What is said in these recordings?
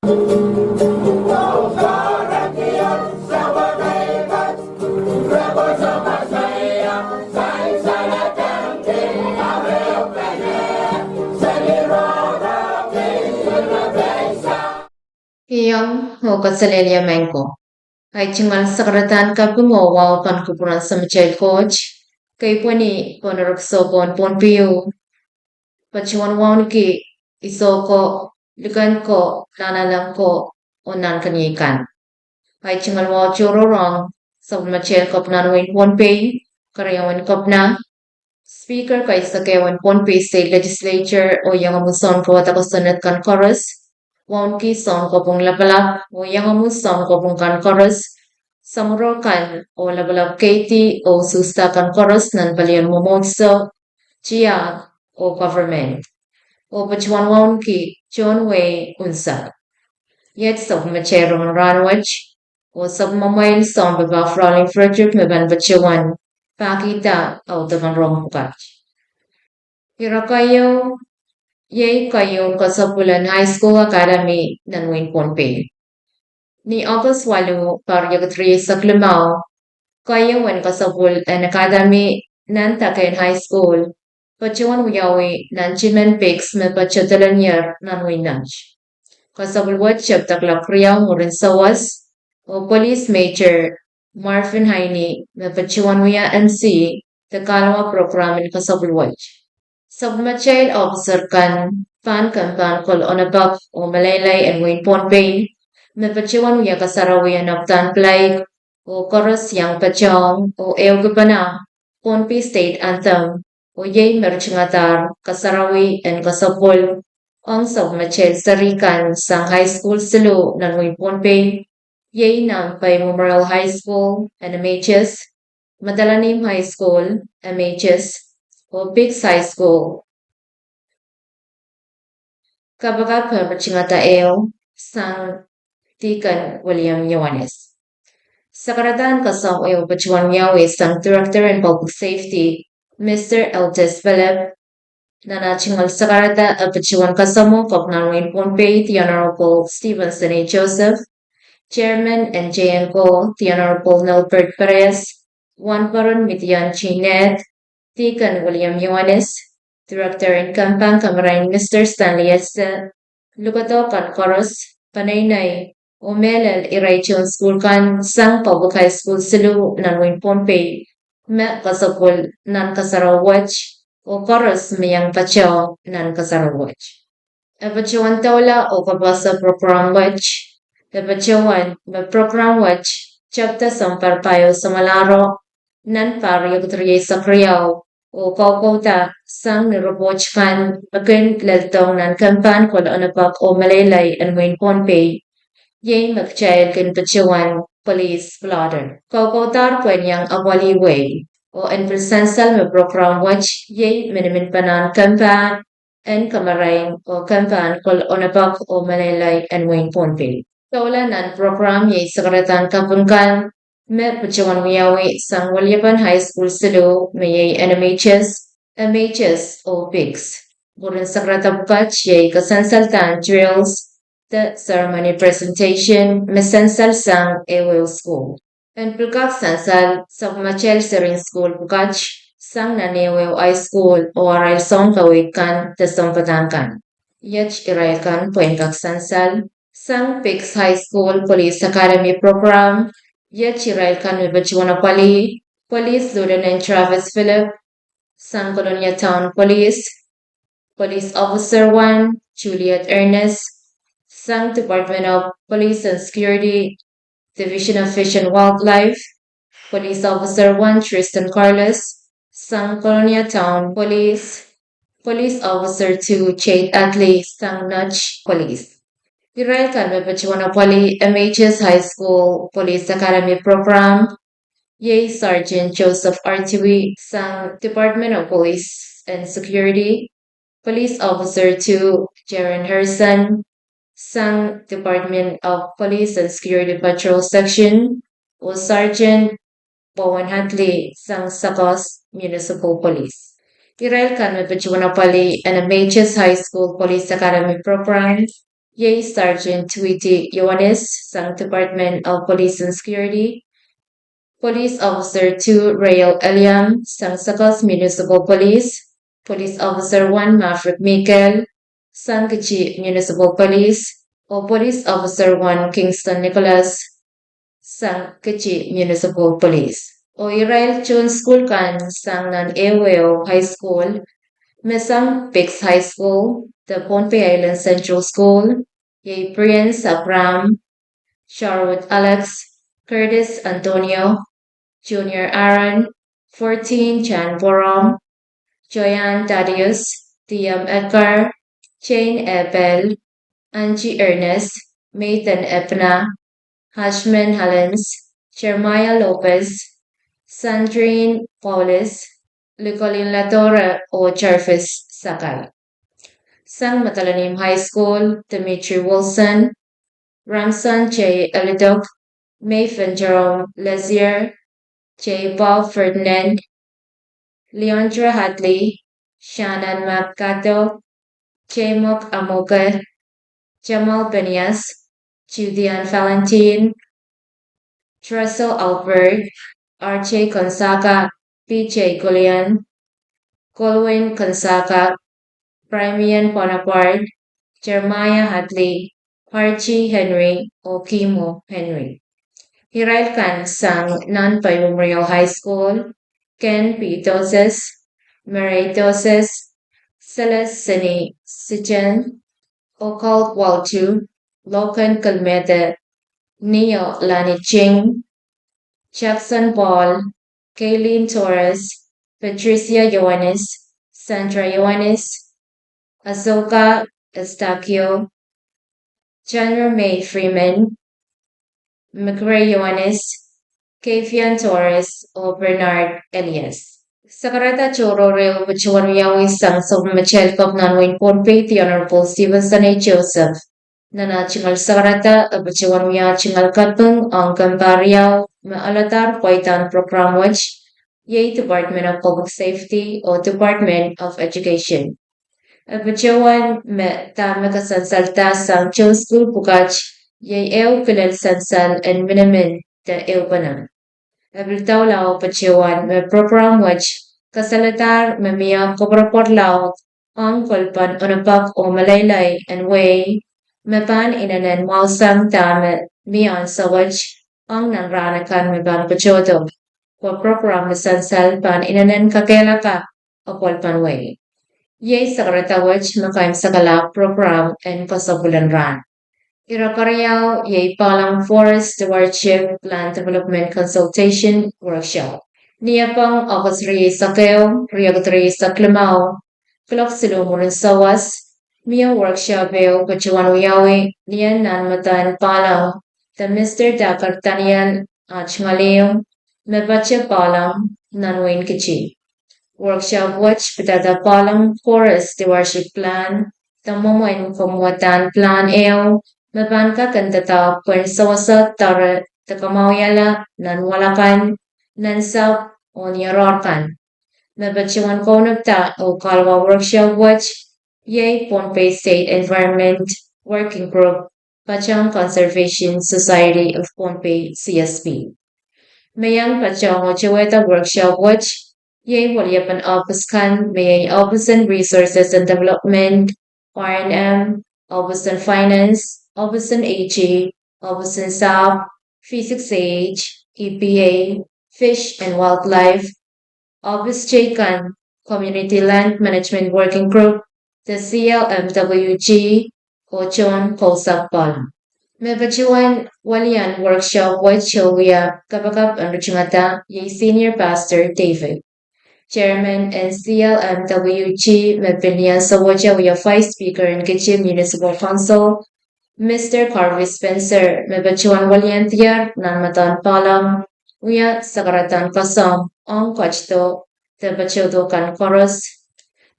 Iyong hukasalelya mengko. Ay chingal sakratan ka bungowaw pan kupuran sa Michelle Coach. Kay pwani ponarokso pon piyo. Pachiwan wawn ki isoko ligan ko lanalang ko onan kanyikan. Ay chingal waw chororong sa Michelle kop nanwin pon pay. Karayawan kop na. Speaker kay sa kewan pon pay state legislature o yang amuson ko at ako sunat kan chorus. Wawn ki son ko pong lapalap o yang amuson ko pong kan chorus. Samurokan o labalab Katie o susta kan chorus nan balian momotso. Chia o government. O pachuan wawn ki John Way unsa. Yet sa macherong ranwich. O sa mamayin son baba Frowling Frederick meban pachuan. Pakita o tagang rompukat. Hira kayo, yay kayo kasapulan High School Academy ng Wayne Pompey. Ni August 8, Paryagatri sa Klimao, kayo wen kasapul an Academy ng Takayan High School. Pachuan uyawi ng Chimen Pigs me pachatalan yer ng Wayne Lunch. Kasapul wat siyab taklak riyaw ngurin sawas o Police Major Marvin Haini me pachuan uya MC takalawa programin kasapul wat. Submachild officer kan pan kol onabak o Malaylay and Wayne Pompey me pachuan uya kasarawiyan of Tanplay o chorus yang pachong o eogapana Pompey State Anthem o yay merchingatar kasarawi and kasapul ang submachild sarikan sang high school silo ng Wayne Pompey yay ng Pay Memorial High School and MHS Madalanim High School MHS o Biggs High School. Kabaga perpachingata sang Deacon William Yohanes. Sa karatan kasam o pachuan yawe sang Director in Public Safety, Mr. Eltis Philip, na nachingal sa karata at pachuan kasamo Kopnan Wayne Pompey, the Honorable Stevenson A. Joseph, Chairman and JNCO, the Honorable Nelbert Perez, Juan Baron Mitian Chinet, Deacon William Yohanes, Director in Kampang Kamarain Mr. Stanley Esther, Lugato kan Koros, Panaynay, Umelel Iraichon School kan Sang Public High School Silu nan Wayne Pompey, Me Kasapul nan Kasarawach, o Koros Miyang Pacho nan Kasarawach. Epachuan Tawla o Kabasa Program Watch, Epachuan me Program Watch, Chapta Samparpayo sa Malaro, nan Pariyagtriye sa Kriyaw, o Kaukauta, sang niroboch kan magin laltong nan kampan kol onapak o Malaylay and Wayne Pompey, yay magchayad kan pachuan police blotter. Kaukautar kwen yang awaliway, o en presensal me program watch, yay minimin panan kampan, en kamarain o kampan kol onapak o Malaylay and Wayne Pompey. Tawla nan program yay sakaratan kapungkan, me pachuan wiyawi sang Walyapan High School silo may MHS o PIGS. Burin sakratabkach yay kasansaltan drills, the ceremony presentation, mesansal sang Ewell School. En pulkak sansal sa Machel Sering School pukach sang Nanewew High School o aral song kawikan tasong patangkan. Yach iraikan puenkak sansal sang PIGS High School Police Academy Program. Yet iraikan Mibachuana Police Lieutenant Travis Philip, San Colonia Town Police, Police Officer 1, Juliet Ernest, San Department of Police and Security, Division of Fish and Wildlife, Police Officer 1, Tristan Carlos, San Colonia Town Police, Police Officer 2, Chade Atley, San Notch Police. Iraikan Mibachuana MHS High School Police Academy Program, Yay Sergeant Joseph Artui, Sang Department of Police and Security, Police Officer 2, Jaren Harrison, Sang Department of Police and Security Patrol Section, o Sergeant Bowen Huntley, Sang Sakos Municipal Police. Iraikan Mibachuana and MHS High School Police Academy Program, Yay Sergeant Tweety Ioannis, sang Department of Police and Security. Police Officer 2 Rael Eliam, sang Sakos Municipal Police. Police Officer 1 Maverick Mikel, sang Kichi Municipal Police. O Police Officer 1 Kingston Nicholas, sang Kichi Municipal Police. O Irail Chun School kan sang nan Eweo High School, Mesang Pix High School, the Pohnpei Island Central School, Yay Prince Abram, Sharwood Alex, Curtis Antonio, Junior Aaron, 14 Jan Borom, Joyan Thaddeus, Tiam Edgar, Jane Ebel, Angie Ernest, Nathan Epna, Hashman Helens, Jeremiah Lopez, Sandrine Paulus, Licolin Latora o Jarvis Sakal. Sang Matalanim High School, Dimitri Wilson, Ramson J. Elidok, Mayfin Jerome Lezier, J. Bob Ferdinand, Leandra Hadley, Shannon Mccato, J. Mok Amoka, Jamal Benias, Julian Valentine, Trestle Albert, R.J. Gonzaga, P.J. Gullian, Colwyn Gonzaga, Primian Bonaparte, Jeremiah Hadley, Archie Henry, Okimo Henry. Hiralkan sang Non-Pai Memorial High School, Ken P. Doses, Mary Doses, Celestini Sijan, Okal Waltu, Lokan Kalmete, Neo Lani Ching, Jackson Paul, Kayleen Torres, Patricia Ioannis, Sandra Ioannis, Azoka Estacio, Jenner May Freeman, McRae Ioannis, Kavian Torres, o Bernard Elias. Sakarata Choro Rail Vichuan sang so Michelle Cognan Ponpe, the Honorable Stevenson A. Joseph. Nana Chingal Sakarata, a Vichuan Chingal Katung, on Gambariao, Maalatar, Paitan Program Watch, Yay Department of Public Safety or Department of Education. A Vichuan Tama Salta Sang Cho School Pukach, Yay El Pilel Sansal and Minimin, the Ilbanam. Nabitaw lao pachiwan may program which kasalatar mamiya kobrapor lao ang kolpan unapak o malaylay and way mapan inanan mausang tama miyan sa which ang nanranakan maban pachoto ko program misansal pan inanan kakela ka o kolpan way. Yay sa karata which makaim sa kala program and pasabulan ran. Irakaryaw Yay Palang Forest Stewardship Land Development Consultation Workshop. Niyapang August Reyes Sakeo, Riyagat Reyes Saklamao, Klok Silumurin Sawas, Mia Workshop Eo Pachuan Uyawi, Nian Nan Matan Palang, the Mr. Dakar Tanian Achmaleo, Mebache Palang, Nanwin Kichi. Workshop Watch Pitata Palang Forest Stewardship Plan, Tamomoin Komuatan Plan Eo, Mabanka kantata pun sawasa tara takamawyala nan walakan nan sa onyororkan. Mabachiwan konagta o kalwa workshop watch yay Pohnpei State Environment Working Group Pachang Conservation Society of Pohnpei CSP. Mayang Pachang o Chiweta Workshop Watch yay Walyapan Office Kan Mayay Office and Resources and Development R&M Office and Finance Orbison AG, Orbison SAP, Physics Age, EPA, Fish and Wildlife, Orbis Jacan, Community Land Management Working Group, the CLMWG, Ochon Kosapal. Mebachuan Walian Workshop Wachilwia Kabakap and Richmata, Ye Senior Pastor David. Chairman and CLMWG Mepinian Sawaja, Vice Speaker and Kitchen Municipal Council, Mr. Carvey Spencer, Mebachuan Valiantier, Nanmatan Palam, Uya Sakaratan Kasam, Ong Kwachto, Tebachodo Kan Koros,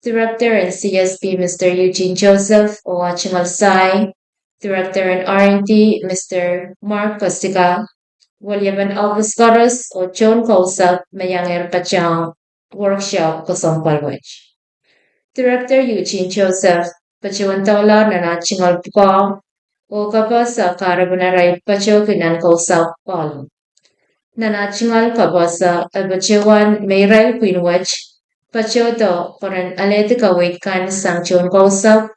Director and CSP Mr. Eugene Joseph, Oachimal Sai, Director and R&D Mr. Mark Kostika, William and Elvis Koros, o John Kosap, Mayanger Pachang, Workshop Kosong Palwich. Director Eugene Joseph, pachiwan tawla na chingal puka o kapasa carbonara pacho kinan kausa pal. Nanachingal kabasa albachewan mayral quinwach pachoto koran aleti kawit kan sangchon kausap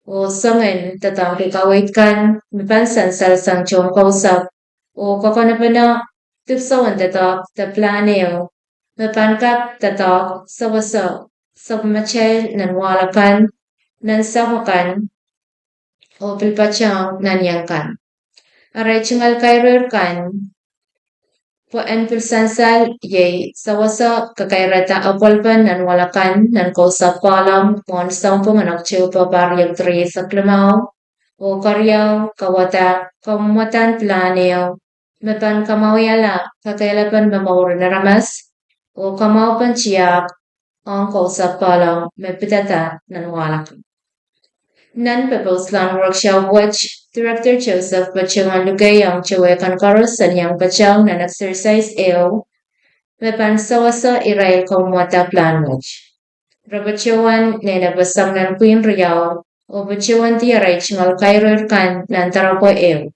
o sangen tatang kawit kan mipansan sal sangchon kausap o kakonapana tipsawan tatak taplaneo mipankap tatak sawasa sabmache nanwalakan nansamakan o pilpachang nanyangkan. Aray chingal kairer kan po en pilsansal yay sawasa kakairata apalpan nan walakan nan kausa palam pon sampung anak chupa baryak tri sa klamao o karyaw kawata kamatan planeo mepan kamawyala kakailapan mamawar na ramas o kamaupan chiyak ang kausa palam mepitata nan walakan. Non-proposed workshop which Director Joseph Bachang Lugay ang Chewekan Karusan yang Bachang na exercise eo Mepan sawasa iray kaumata plan which. Rabachewan na nabasang ng Queen Riyaw o bachewan ti aray chingal kairer kan nan tarapo eo.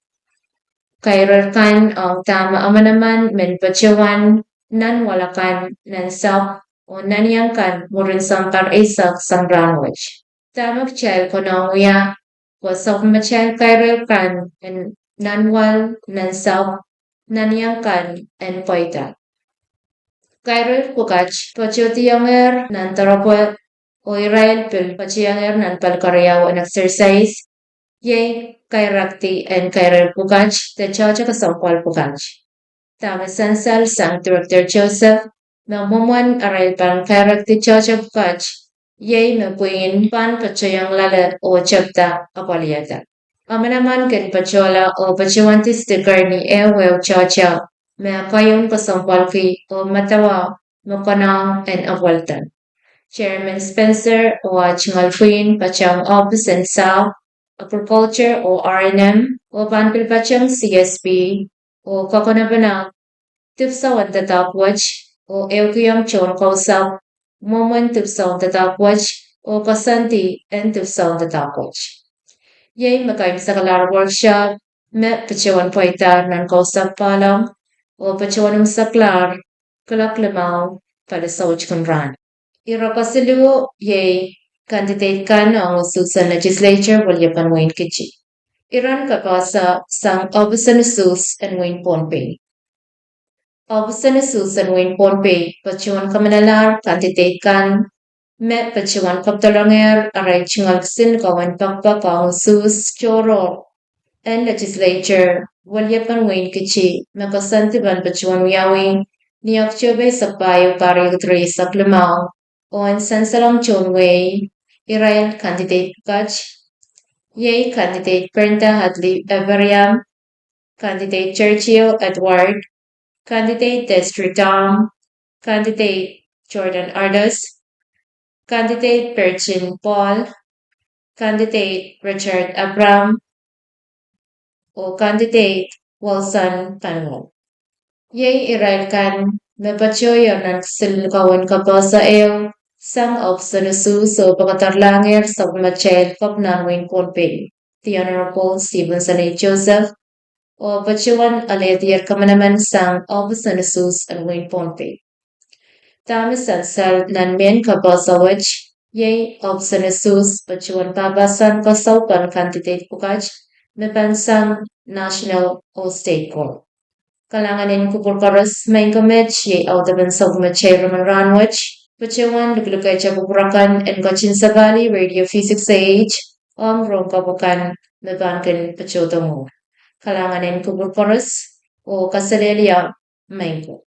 Kairer kan ang tama ama naman men bachewan nan walakan nan sak o naniyangkan murin sang isak sang ranwich. Tamak chel kononguya wasok machel kairer kan en nanwal nan sak naniyangkan en koita. Kairer pukach pachotiyanger nan tarapo o Israel pil pachiyanger nan palkaryaw an exercise yay kairakti en kairer pukach te chocha kasampal pukach. Tama sansal sang Director Joseph mamumuan aral pan kairakti chocha pukach yay mapuin pan pachayang lala o chapta apalyata. Amanaman ken pachola o pachiwanti sticker ni Ewew chocha may kayon kasampal ki o matawa makanang en awaltan. Chairman Spencer o Chingalfuin Pachang Office and South Agriculture o R&M o Panpil Pachang CSP o Kakonabanang Tipsawan Tatakwach o Eukiyang Chon Kausap Moment Tipsawan Tatakwach o Kasanti and Tipsawan Tatakwach. Yay Makaim Sakalar Workshop Met Pachawan Poita Nan Kausap Palang o Pachawanong Saklar Kalaklamaw pada sa Uchkunran. Irakasilu yay candidate kan ang Susan Legislature Walyapan Wayne Kichi. Iran kapasa sang Obusan Sus and Wayne Pohnpei. Obusan Sus and Wayne Pohnpei pachuan kamanalar candidate kan me pachuan kaptalanger aray chingalsin kawan pakpak ang Sus Choro and Legislature Walyapan Wayne Kichi makasantiban pachuan wiyawing ni Oktubre sa payo karyo sa Klamao on Sansalang Chonway, Israel candidate Kach, Yay candidate Brenda Hadley Everiam, candidate Churchill Edward, candidate Destry Dom, candidate Jordan Ardas, candidate Perchin Paul, candidate Richard Abram, o candidate Wilson Panwell. Yay Israel kan napachoyo ng silkawan kapasa ew sang of sanusu so pagkatarlanger sa machel kap ng Wayne Pohnpei. The Honorable Stephenson A. Joseph o pachuan aletier kamanaman sang of sanusus and Wayne Pohnpei. Tamisan sal nan men kapasa which yay of sanusus pachuan pabasan kasaupan candidate pukaj mepansang national o state court. Kalanganin kupurkaras may gamit siya autaban sa gumachay Roman Ranwich, pachewan luglugay siya pupurakan and gachin sa Valley Radio Physics Age, ang rong kabukan na bankan pachota mo. Kalanganin kupurkaras o kasalelya may ko.